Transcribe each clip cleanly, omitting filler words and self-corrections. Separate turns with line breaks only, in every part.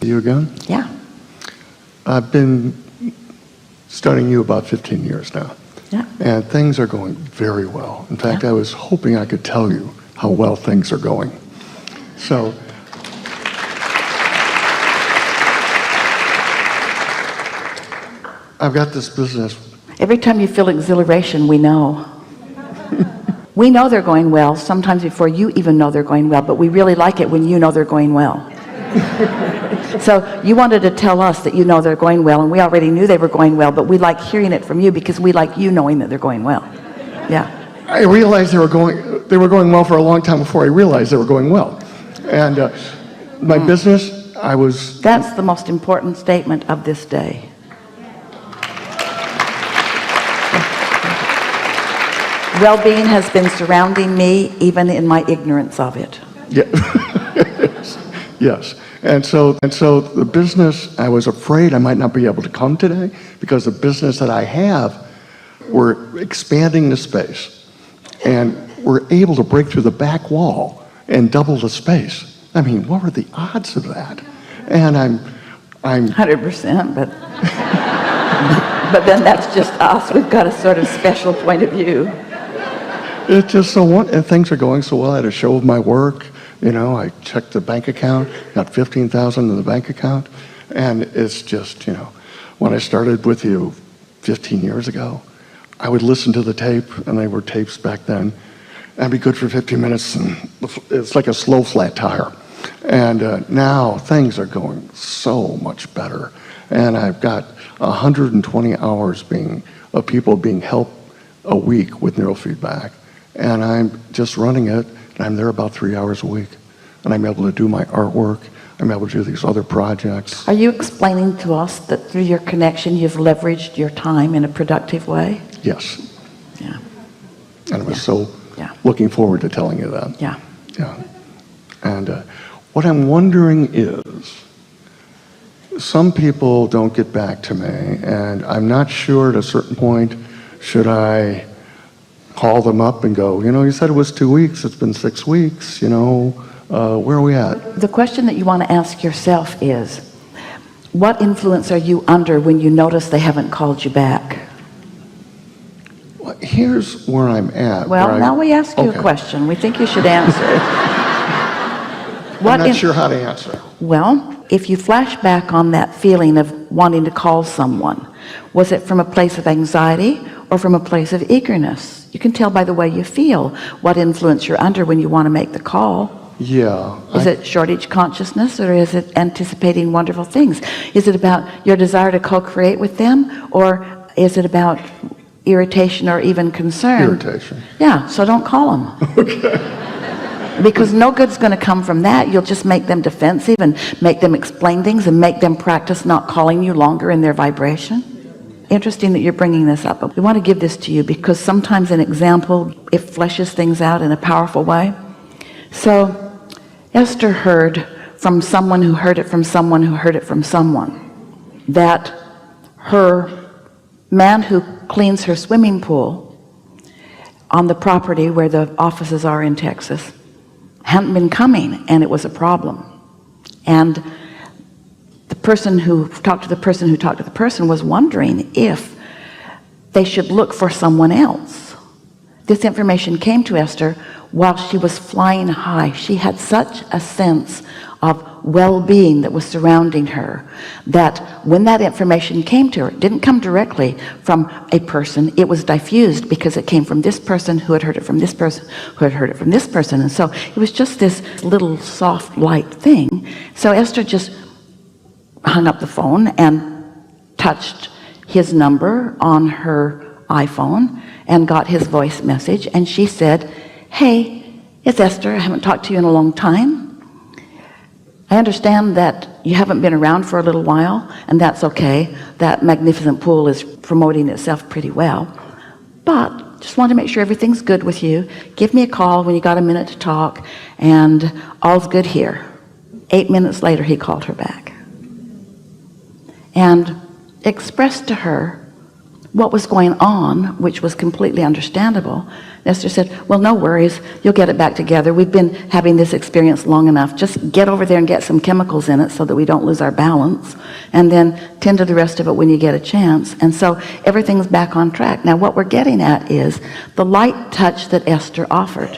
You again?
Yeah.
I've been studying you about 15 years now.
Yeah.
And things are going very well. In fact,
Yeah.
I was hoping I could tell you how well things are going. So, I've got this business.
Every time you feel exhilaration, we know. We know they're going well, sometimes before you even know they're going well, but we really like it when you know they're going well. So you wanted to tell us that you know they're going well, and we already knew they were going well, but we like hearing it from you because we like you knowing that they're going well. Yeah.
I realized they were going well for a long time before I realized they were going well. And my business,
That's the most important statement of this day. Well-being has been surrounding me even in my ignorance of it.
Yeah. Yes. And so the business, I was afraid I might not be able to come today because the business that I have, we're expanding the space and we're able to break through the back wall and double the space. I mean, what were the odds of that? And I'm
100%, but but then that's just us. We've got a sort of special point of view.
It's just so and things are going so well. I had a show of my work. You know, I checked the bank account, got $15,000 in the bank account, and it's just, you know, when I started with you 15 years ago, I would listen to the tape, and they were tapes back then, and be good for 15 minutes, and it's like a slow flat tire. And now things are going so much better, and I've got 120 hours of people being helped a week with neurofeedback, and I'm just running it. And I'm there about 3 hours a week, and I'm able to do my artwork. I'm able to do these other projects.
Are you explaining to us that through your connection you've leveraged your time in a productive way?
Yes.
Yeah.
And I was so looking forward to telling you that.
Yeah.
Yeah. And what I'm wondering is, some people don't get back to me, and I'm not sure at a certain point, should I call them up and go, you know, you said it was 2 weeks, it's been 6 weeks, you know, where are we at?
The question that you want to ask yourself is, what influence are you under when you notice they haven't called you back?
Well, here's where I'm at.
Well, now we ask you a question. We think you should answer.
I'm not sure how to answer.
Well, if you flash back on that feeling of wanting to call someone, was it from a place of anxiety or from a place of eagerness? You can tell by the way you feel what influence you're under when you want to make the call.
Yeah.
Is it shortage consciousness, or is it anticipating wonderful things? Is it about your desire to co-create with them, or is it about irritation or even concern?
Irritation.
Yeah, so don't call them.
Okay.
Because no good's going to come from that. You'll just make them defensive and make them explain things and make them practice not calling you longer in their vibration. Interesting that you're bringing this up, but we want to give this to you because sometimes an example, it fleshes things out in a powerful way. So Esther heard from someone who heard it from someone who heard it from someone that her man who cleans her swimming pool on the property where the offices are in Texas hadn't been coming, and it was a problem. And the person who talked to the person who talked to the person was wondering if they should look for someone else. This information came to Esther while she was flying high. She had such a sense of well-being that was surrounding her that when that information came to her, it didn't come directly from a person. It was diffused because it came from this person who had heard it from this person who had heard it from this person. And so it was just this little soft light thing. So Esther just hung up the phone and touched his number on her iPhone and got his voice message, and she said, "Hey, it's Esther. I haven't talked to you in a long time. I understand that you haven't been around for a little while, and that's okay. That magnificent pool is promoting itself pretty well, but just want to make sure everything's good with you. Give me a call when you got a minute to talk, and all's good here." 8 minutes later, he called her back and expressed to her what was going on, which was completely understandable. Esther said, well, no worries, you'll get it back together. We've been having this experience long enough. Just get over there and get some chemicals in it so that we don't lose our balance, and then tend to the rest of it when you get a chance. And so everything's back on track. Now what we're getting at is the light touch that Esther offered.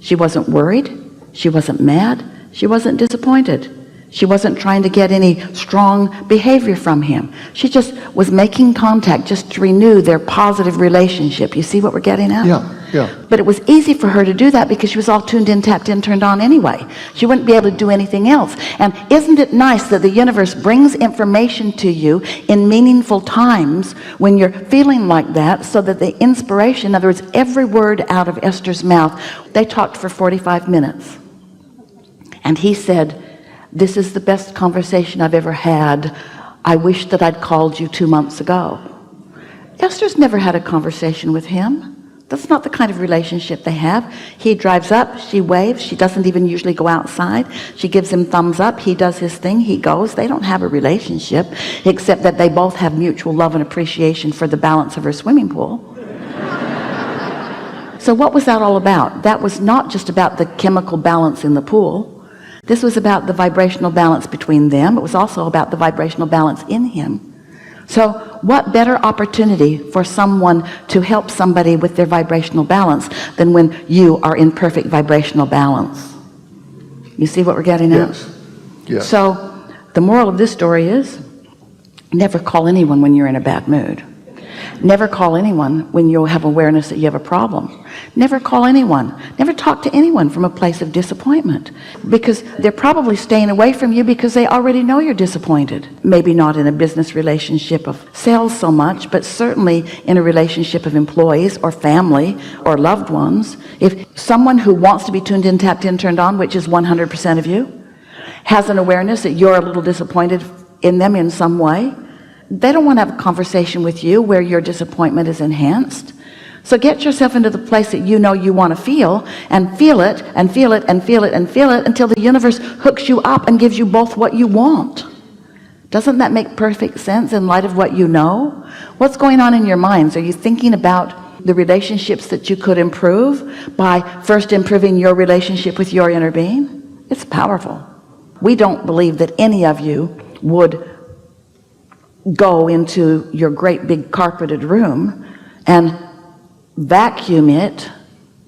She wasn't worried, she wasn't mad, she wasn't disappointed. She wasn't trying to get any strong behavior from him. She just was making contact just to renew their positive relationship. You see what we're getting at?
Yeah.
But it was easy for her to do that because she was all tuned in, tapped in, turned on anyway. She wouldn't be able to do anything else. And isn't it nice that the universe brings information to you in meaningful times when you're feeling like that, so that the inspiration, in other words, every word out of Esther's mouth, they talked for 45 minutes. And he said, this is the best conversation I've ever had. I wish that I'd called you 2 months ago. Esther's never had a conversation with him. That's not the kind of relationship they have. He drives up, she waves. She doesn't even usually go outside. She gives him thumbs up. He does his thing, he goes. They don't have a relationship, except that they both have mutual love and appreciation for the balance of her swimming pool. So what was that all about? That was not just about the chemical balance in the pool. This was about the vibrational balance between them. It was also about the vibrational balance in him. So what better opportunity for someone to help somebody with their vibrational balance than when you are in perfect vibrational balance? You see what we're getting at?
Yes.
So the moral of this story is, never call anyone when you're in a bad mood. Never call anyone when you have awareness that you have a problem. Never call anyone. Never talk to anyone from a place of disappointment, because they're probably staying away from you because they already know you're disappointed. Maybe not in a business relationship of sales so much, but certainly in a relationship of employees or family or loved ones. If someone who wants to be tuned in, tapped in, turned on, which is 100% of you, has an awareness that you're a little disappointed in them in some way, they don't want to have a conversation with you where your disappointment is enhanced. So get yourself into the place that you know you want to feel, and feel it and feel it and feel it and feel it until the universe hooks you up and gives you both what you want. Doesn't that make perfect sense in light of what you know? What's going on in your minds? Are you thinking about the relationships that you could improve by first improving your relationship with your inner being? It's powerful. We don't believe that any of you would go into your great big carpeted room and vacuum it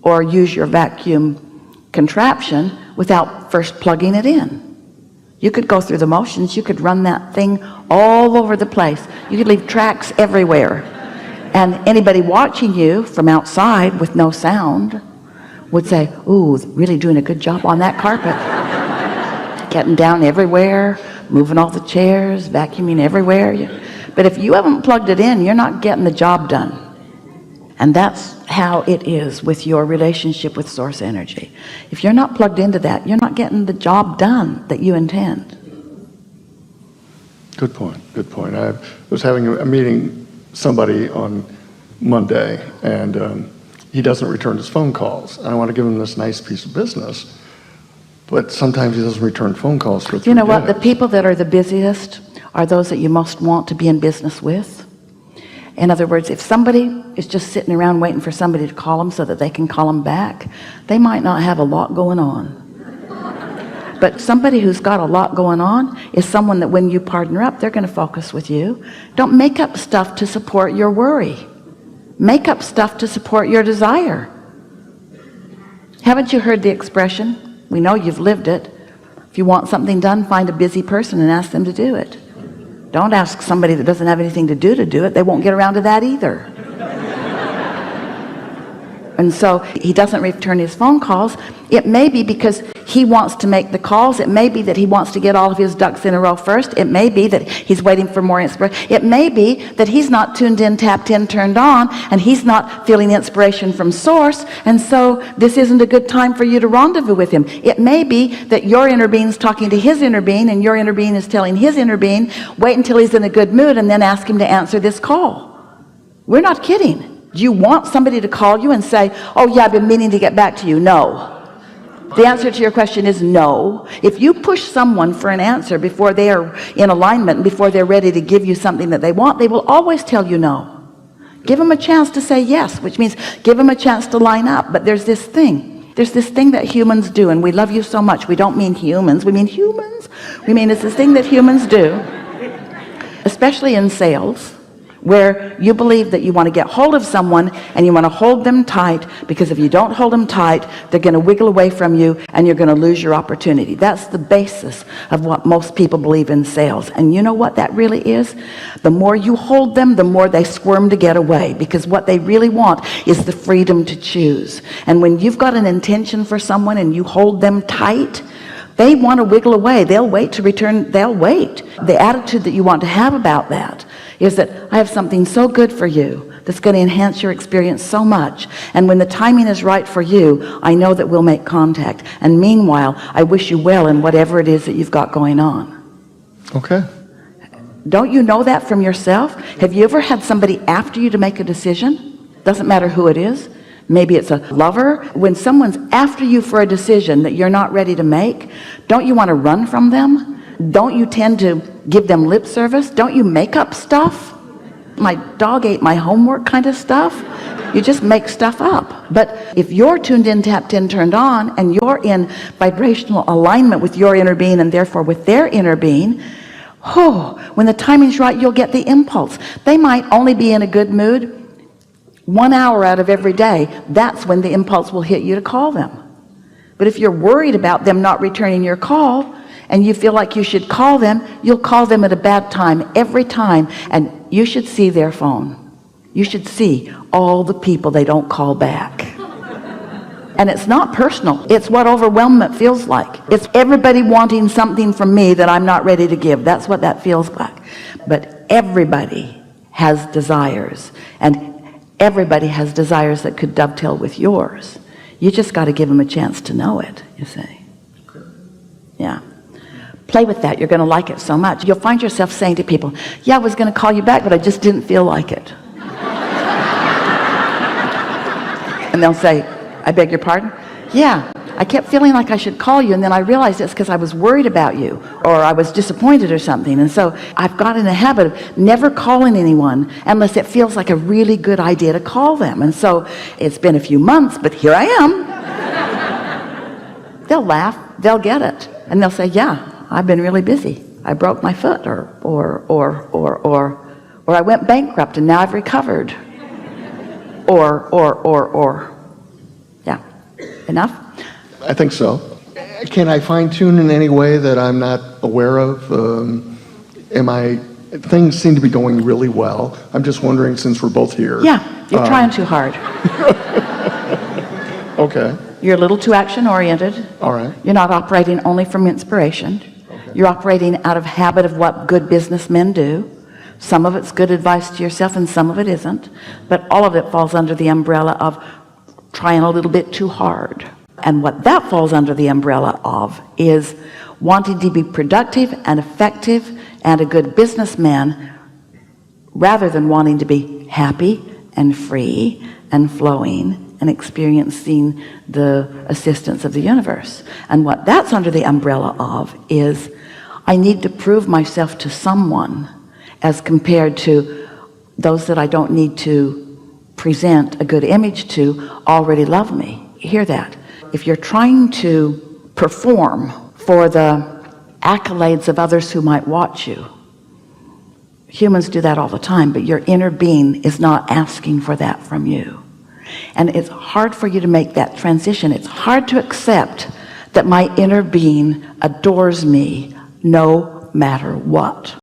or use your vacuum contraption without first plugging it in. You could go through the motions. You could run that thing all over the place. You could leave tracks everywhere, and anybody watching you from outside with no sound would say, ooh, really doing a good job on that carpet. Getting down everywhere, moving all the chairs, vacuuming everywhere. But if you haven't plugged it in, you're not getting the job done. And that's how it is with your relationship with source energy. If you're not plugged into that, you're not getting the job done that you intend.
Good point. I was having a meeting somebody on Monday, and he doesn't return his phone calls. And I want to give him this nice piece of business, but sometimes he doesn't return phone calls for 3 days.
You know what? The people that are the busiest are those that you most want to be in business with. In other words, if somebody is just sitting around waiting for somebody to call them so that they can call them back, they might not have a lot going on. But somebody who's got a lot going on is someone that when you partner up, they're going to focus with you. Don't make up stuff to support your worry. Make up stuff to support your desire. Haven't you heard the expression? We know you've lived it. If you want something done, find a busy person and ask them to do it. Don't ask somebody that doesn't have anything to do it. They won't get around to that either. And so he doesn't return his phone calls. It may be because he wants to make the calls. It may be that he wants to get all of his ducks in a row first. It may be that he's waiting for more inspiration. It may be that he's not tuned in, tapped in, turned on, and he's not feeling inspiration from source, and so this isn't a good time for you to rendezvous with him. It may be that your inner being's talking to his inner being, and your inner being is telling his inner being, wait until he's in a good mood and then ask him to answer this call. We're not kidding. Do you want somebody to call you and say, oh yeah, I've been meaning to get back to you? No. The answer to your question is no. If you push someone for an answer before they are in alignment and before they're ready to give you something that they want, they will always tell you no. Give them a chance to say yes, which means give them a chance to line up. But there's this thing that humans do, and we love you so much. We don't mean humans, we mean humans. We mean it's this thing that humans do, especially in sales, where you believe that you want to get hold of someone and you want to hold them tight, because if you don't hold them tight, they're going to wiggle away from you and you're going to lose your opportunity. That's the basis of what most people believe in sales. And you know what that really is? The more you hold them, the more they squirm to get away, because what they really want is the freedom to choose. And when you've got an intention for someone and you hold them tight, they want to wiggle away. They'll wait to return. They'll wait. The attitude that you want to have about that is that I have something so good for you that's going to enhance your experience so much, and when the timing is right for you, I know that we'll make contact, and meanwhile I wish you well in whatever it is that you've got going on.
Okay.
Don't you know that from yourself? Have you ever had somebody after you to make a decision? Doesn't matter who it is. Maybe it's a lover. When someone's after you for a decision that you're not ready to make, don't you want to run from them? Don't you tend to give them lip service? Don't you make up stuff? My dog ate my homework kind of stuff. You just make stuff up. But if you're tuned in, tapped in, turned on, and you're in vibrational alignment with your inner being and therefore with their inner being, when the timing's right, you'll get the impulse. They might only be in a good mood 1 hour out of every day. That's when the impulse will hit you to call them. But if you're worried about them not returning your call and you feel like you should call them, you'll call them at a bad time every time, and you should see their phone. You should see all the people they don't call back. And it's not personal. It's what overwhelmment feels like. It's everybody wanting something from me that I'm not ready to give. That's what that feels like. But everybody has desires, and everybody has desires that could dovetail with yours. You just got to give them a chance to know it, you see. Yeah. Play with that. You're going to like it so much. You'll find yourself saying to people, yeah, I was going to call you back, but I just didn't feel like it. And they'll say, I beg your pardon? Yeah, I kept feeling like I should call you, and then I realized it's because I was worried about you, or I was disappointed or something. And so I've got in the habit of never calling anyone unless it feels like a really good idea to call them. And so it's been a few months, but here I am. They'll laugh, they'll get it, and they'll say, yeah, I've been really busy. I broke my foot, or I went bankrupt and now I've recovered. Yeah. Enough?
I think so. Can I fine tune in any way that I'm not aware of? Things seem to be going really well. I'm just wondering, since we're both here.
Yeah, you're trying too hard.
Okay.
You're a little too action-oriented.
All right.
You're not operating only from inspiration. Okay. You're operating out of habit of what good businessmen do. Some of it's good advice to yourself and some of it isn't. But all of it falls under the umbrella of trying a little bit too hard. And what that falls under the umbrella of is wanting to be productive and effective and a good businessman, rather than wanting to be happy and free and flowing and experiencing the assistance of the universe. And what that's under the umbrella of is, I need to prove myself to someone, as compared to those that I don't need to present a good image to already love me. Hear that? If you're trying to perform for the accolades of others who might watch you, humans do that all the time, but your inner being is not asking for that from you. And it's hard for you to make that transition. It's hard to accept that my inner being adores me no matter what.